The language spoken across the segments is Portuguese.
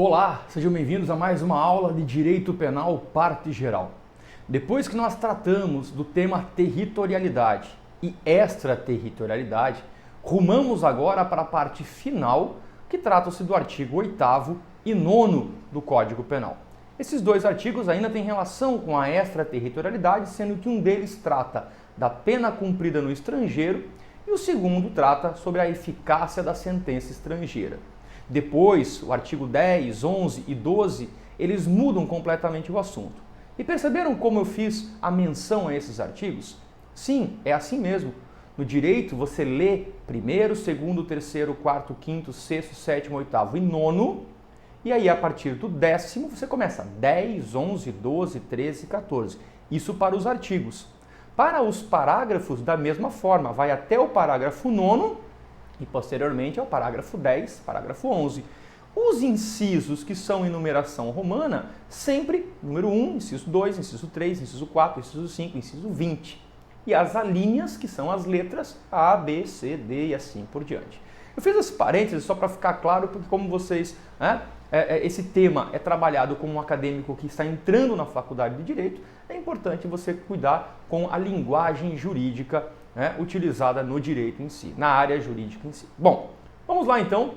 Olá, sejam bem-vindos a mais uma aula de Direito Penal Parte Geral. Depois que nós tratamos do tema territorialidade e extraterritorialidade, rumamos agora para a parte final, que trata-se do artigo 8º e 9º do Código Penal. Esses dois artigos ainda têm relação com a extraterritorialidade, sendo que um deles trata da pena cumprida no estrangeiro e o segundo trata sobre a eficácia da sentença estrangeira. Depois, o artigo 10, 11 e 12, eles mudam completamente o assunto. E perceberam como eu fiz a menção a esses artigos? Sim, é assim mesmo. No direito, você lê primeiro, segundo, terceiro, quarto, quinto, sexto, sétimo, oitavo e nono. E aí, a partir do 10º, você começa 10, 11, 12, 13 e 14. Isso para os artigos. Para os parágrafos, da mesma forma, vai até o parágrafo 9º, e posteriormente ao parágrafo 10, parágrafo 11. Os incisos que são em numeração romana, sempre número 1, inciso 2, inciso 3, inciso 4, inciso 5, inciso 20. E as alíneas, que são as letras A, B, C, D e assim por diante. Eu fiz esse parênteses só para ficar claro, porque como vocês, esse tema é trabalhado como um acadêmico que está entrando na faculdade de Direito, é importante você cuidar com a linguagem jurídica utilizada no direito em si, na área jurídica em si. Bom, vamos lá então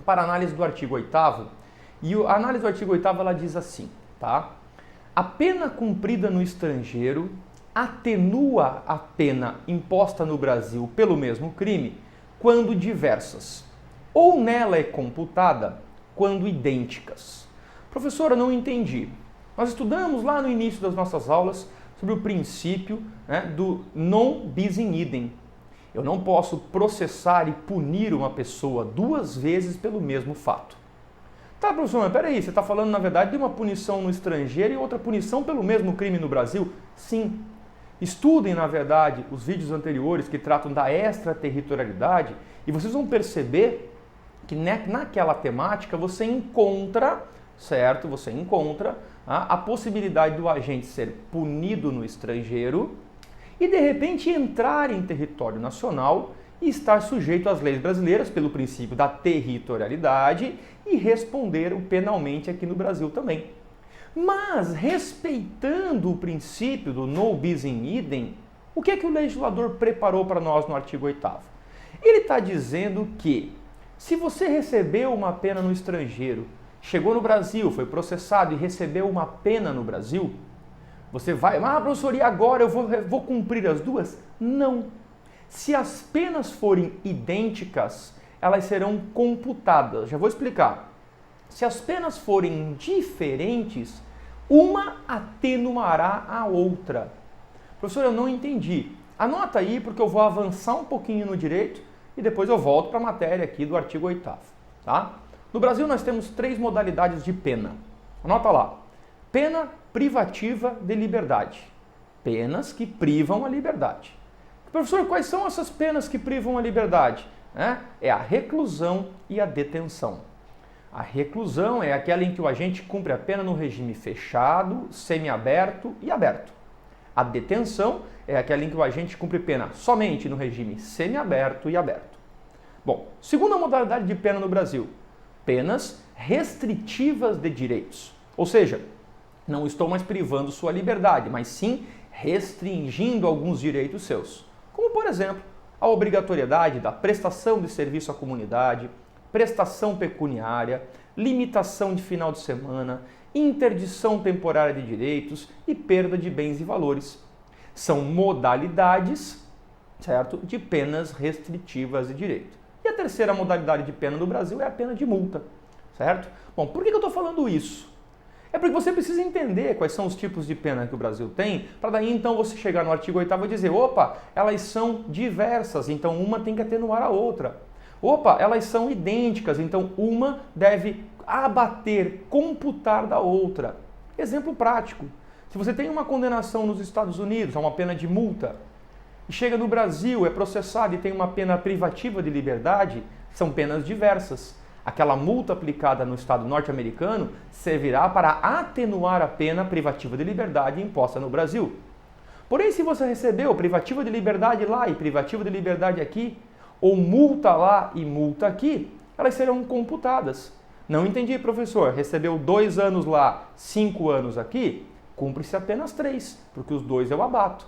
para a análise do artigo 8º. E a análise do artigo 8º ela diz assim, tá? A pena cumprida no estrangeiro atenua a pena imposta no Brasil pelo mesmo crime quando diversas, ou nela é computada quando idênticas. Professora, não entendi. Nós estudamos lá no início das nossas aulas sobre o princípio do non bis in idem. Eu não posso processar e punir uma pessoa duas vezes pelo mesmo fato. Tá, professor, mas peraí, você está falando na verdade de uma punição no estrangeiro e outra punição pelo mesmo crime no Brasil? Sim. Estudem, na verdade, os vídeos anteriores que tratam da extraterritorialidade e vocês vão perceber que naquela temática você encontra, certo? Você encontra a possibilidade do agente ser punido no estrangeiro e, de repente, entrar em território nacional e estar sujeito às leis brasileiras pelo princípio da territorialidade e responder penalmente aqui no Brasil também. Mas, respeitando o princípio do non bis in idem, o que é que o legislador preparou para nós no artigo 8º? Ele está dizendo que, se você recebeu uma pena no estrangeiro, chegou no Brasil, foi processado e recebeu uma pena no Brasil, você vai, professor, e agora eu vou cumprir as duas? Não. Se as penas forem idênticas, elas serão computadas. Já vou explicar. Se as penas forem diferentes, uma atenuará a outra. Professor, eu não entendi. Anota aí, porque eu vou avançar um pouquinho no direito e depois eu volto para a matéria aqui do artigo 8º. Tá? No Brasil, nós temos 3 modalidades de pena. Anota lá. Pena privativa de liberdade. Penas que privam a liberdade. Professor, quais são essas penas que privam a liberdade? É a reclusão e a detenção. A reclusão é aquela em que o agente cumpre a pena no regime fechado, semiaberto e aberto. A detenção é aquela em que o agente cumpre pena somente no regime semiaberto e aberto. Bom, segunda modalidade de pena no Brasil. Penas restritivas de direitos. Ou seja, não estou mais privando sua liberdade, mas sim restringindo alguns direitos seus. Como, por exemplo, a obrigatoriedade da prestação de serviço à comunidade, prestação pecuniária, limitação de final de semana, interdição temporária de direitos e perda de bens e valores. São modalidades, certo, de penas restritivas de direito. E a terceira modalidade de pena no Brasil é a pena de multa, certo? Bom, por que eu estou falando isso? É porque você precisa entender quais são os tipos de pena que o Brasil tem, para daí então você chegar no artigo 8º e dizer, opa, elas são diversas, então uma tem que atenuar a outra. Opa, elas são idênticas, então uma deve abater, computar da outra. Exemplo prático. Se você tem uma condenação nos Estados Unidos a uma pena de multa, e chega no Brasil, é processado e tem uma pena privativa de liberdade, são penas diversas. Aquela multa aplicada no Estado norte-americano servirá para atenuar a pena privativa de liberdade imposta no Brasil. Porém, se você recebeu privativa de liberdade lá e privativa de liberdade aqui, ou multa lá e multa aqui, elas serão computadas. Não entendi, professor. Recebeu 2 anos lá, 5 anos aqui? Cumpre-se apenas 3, porque os 2 eu abato.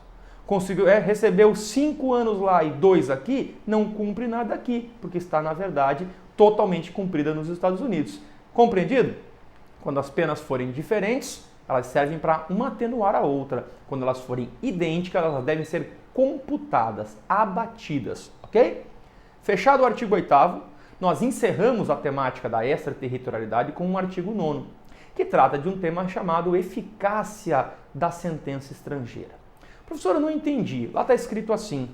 Recebeu 5 anos lá e 2 aqui? Não cumpre nada aqui, porque está, na verdade, totalmente cumprida nos Estados Unidos. Compreendido? Quando as penas forem diferentes, elas servem para uma atenuar a outra. Quando elas forem idênticas, elas devem ser computadas, abatidas, ok? Fechado o artigo 8º, nós encerramos a temática da extraterritorialidade com o artigo 9º, que trata de um tema chamado eficácia da sentença estrangeira. Professor, eu não entendi. Lá está escrito assim: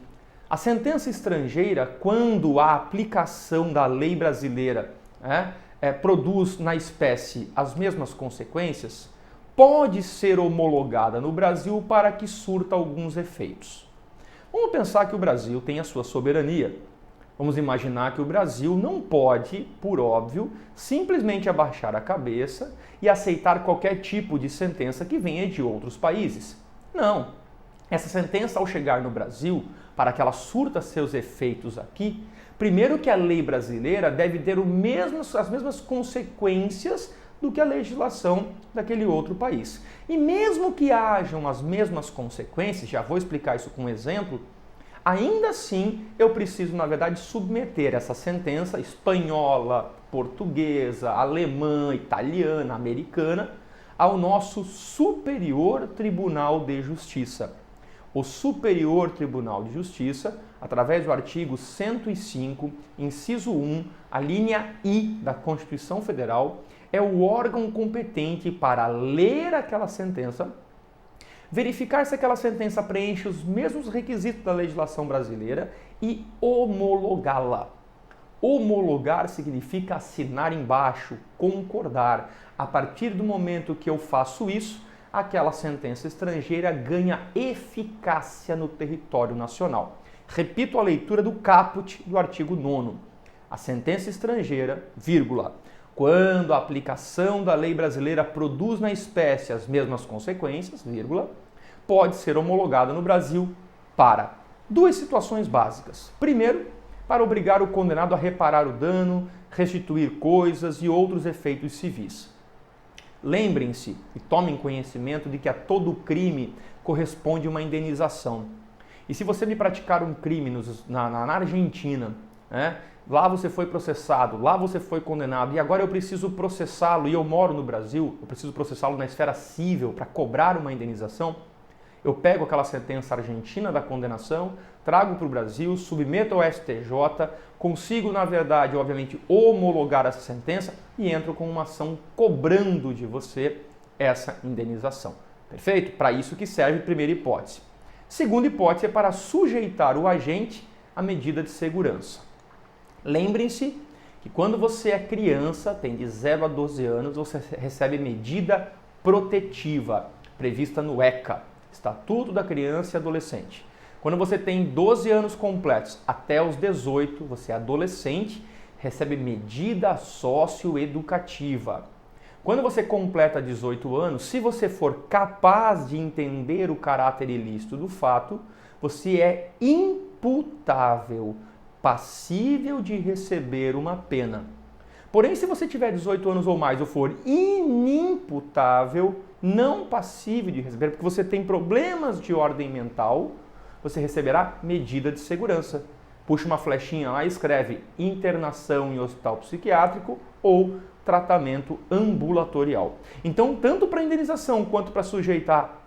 a sentença estrangeira, quando a aplicação da lei brasileira produz na espécie as mesmas consequências, pode ser homologada no Brasil para que surta alguns efeitos. Vamos pensar que o Brasil tem a sua soberania. Vamos imaginar que o Brasil não pode, por óbvio, simplesmente abaixar a cabeça e aceitar qualquer tipo de sentença que venha de outros países. Não. Essa sentença, ao chegar no Brasil, para que ela surta seus efeitos aqui, primeiro que a lei brasileira deve ter as mesmas consequências do que a legislação daquele outro país. E mesmo que hajam as mesmas consequências, já vou explicar isso com um exemplo, ainda assim eu preciso, na verdade, submeter essa sentença espanhola, portuguesa, alemã, italiana, americana, ao nosso Superior Tribunal de Justiça. O Superior Tribunal de Justiça, através do artigo 105, inciso 1, a linha I da Constituição Federal, é o órgão competente para ler aquela sentença, verificar se aquela sentença preenche os mesmos requisitos da legislação brasileira e homologá-la. Homologar significa assinar embaixo, concordar. A partir do momento que eu faço isso, aquela sentença estrangeira ganha eficácia no território nacional. Repito a leitura do caput do artigo 9º. A sentença estrangeira, vírgula, quando a aplicação da lei brasileira produz na espécie as mesmas consequências, vírgula, pode ser homologada no Brasil para 2 situações básicas. Primeiro, para obrigar o condenado a reparar o dano, restituir coisas e outros efeitos civis. Lembrem-se e tomem conhecimento de que a todo crime corresponde uma indenização. E se você me praticar um crime na Argentina, lá você foi processado, lá você foi condenado e agora eu preciso processá-lo e eu moro no Brasil, eu preciso processá-lo na esfera civil para cobrar uma indenização, eu pego aquela sentença argentina da condenação, trago para o Brasil, submeto ao STJ, consigo, na verdade, obviamente, homologar essa sentença e entro com uma ação cobrando de você essa indenização. Perfeito? Para isso que serve a primeira hipótese. Segunda hipótese é para sujeitar o agente à medida de segurança. Lembrem-se que quando você é criança, tem de 0 a 12 anos, você recebe medida protetiva, prevista no ECA, Estatuto da Criança e Adolescente. Quando você tem 12 anos completos até os 18, você é adolescente, recebe medida socioeducativa. Quando você completa 18 anos, se você for capaz de entender o caráter ilícito do fato, você é imputável, passível de receber uma pena. Porém, se você tiver 18 anos ou mais ou for inimputável, não passível de receber, porque você tem problemas de ordem mental, você receberá medida de segurança. Puxa uma flechinha lá e escreve internação em hospital psiquiátrico ou tratamento ambulatorial. Então, tanto para indenização quanto para sujeitar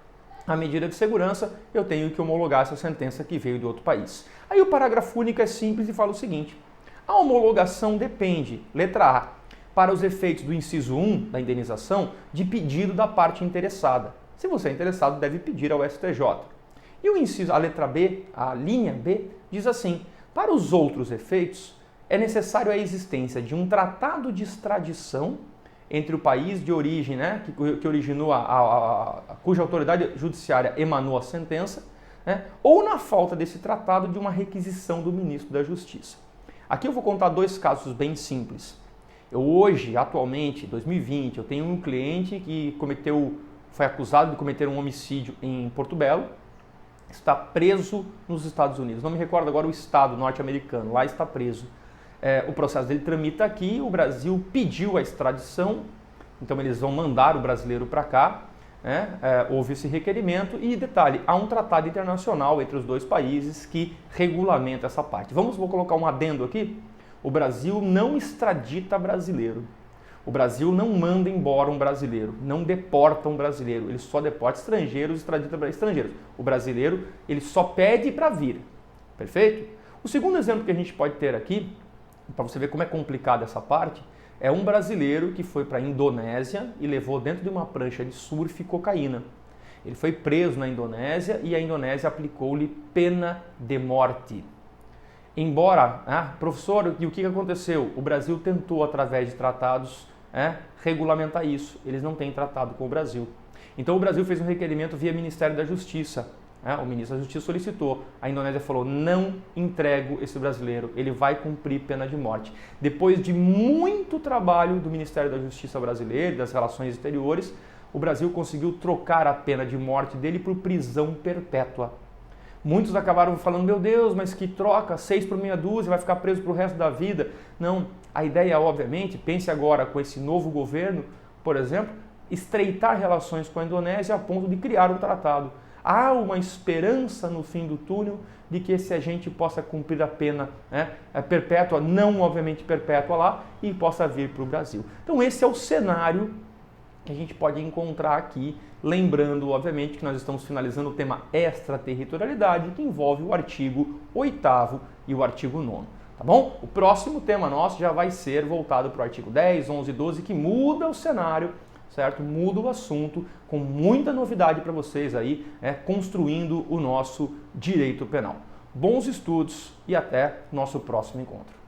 a medida de segurança, eu tenho que homologar essa sentença que veio de outro país. Aí o parágrafo único é simples e fala o seguinte: a homologação depende, letra A, para os efeitos do inciso 1 da indenização, de pedido da parte interessada. Se você é interessado, deve pedir ao STJ. E o inciso, a letra B, a linha B, diz assim: para os outros efeitos, é necessário a existência de um tratado de extradição entre o país de origem, que originou cuja autoridade judiciária emanou a sentença, ou na falta desse tratado de uma requisição do ministro da Justiça. Aqui eu vou contar 2 casos bem simples. Hoje, atualmente, 2020, eu tenho um cliente que foi acusado de cometer um homicídio em Porto Belo, está preso nos Estados Unidos. Não me recordo agora o estado norte-americano, lá está preso. O processo dele tramita aqui, o Brasil pediu a extradição, então eles vão mandar o brasileiro para cá, houve esse requerimento e, detalhe, há um tratado internacional entre os dois países que regulamenta essa parte. Vou colocar um adendo aqui, o Brasil não extradita brasileiro. O Brasil não manda embora um brasileiro, não deporta um brasileiro, ele só deporta estrangeiros, extradita estrangeiros. O brasileiro, ele só pede para vir, perfeito? O segundo exemplo que a gente pode ter aqui, para você ver como é complicada essa parte, é um brasileiro que foi para a Indonésia e levou dentro de uma prancha de surf cocaína. Ele foi preso na Indonésia e a Indonésia aplicou-lhe pena de morte. Embora, professor, e o que aconteceu? O Brasil tentou, através de tratados, regulamentar isso. Eles não têm tratado com o Brasil. Então o Brasil fez um requerimento via Ministério da Justiça. O ministro da Justiça solicitou. A Indonésia falou, não entrego esse brasileiro, ele vai cumprir pena de morte. Depois de muito trabalho do Ministério da Justiça brasileiro, das relações exteriores, o Brasil conseguiu trocar a pena de morte dele por prisão perpétua. Muitos acabaram falando, meu Deus, mas que troca, 6 por meia dúzia, vai ficar preso para o resto da vida. Não, a ideia, obviamente, pense agora com esse novo governo, por exemplo, estreitar relações com a Indonésia a ponto de criar um tratado. Há uma esperança no fim do túnel de que esse agente possa cumprir a pena perpétua, não obviamente perpétua lá, e possa vir para o Brasil. Então esse é o cenário que a gente pode encontrar aqui, lembrando obviamente que nós estamos finalizando o tema extraterritorialidade, que envolve o artigo 8º e o artigo 9º. Tá bom? O próximo tema nosso já vai ser voltado para o artigo 10, 11 e 12, que muda o cenário, certo? Muda o assunto, com muita novidade para vocês aí, construindo o nosso direito penal. Bons estudos e até nosso próximo encontro.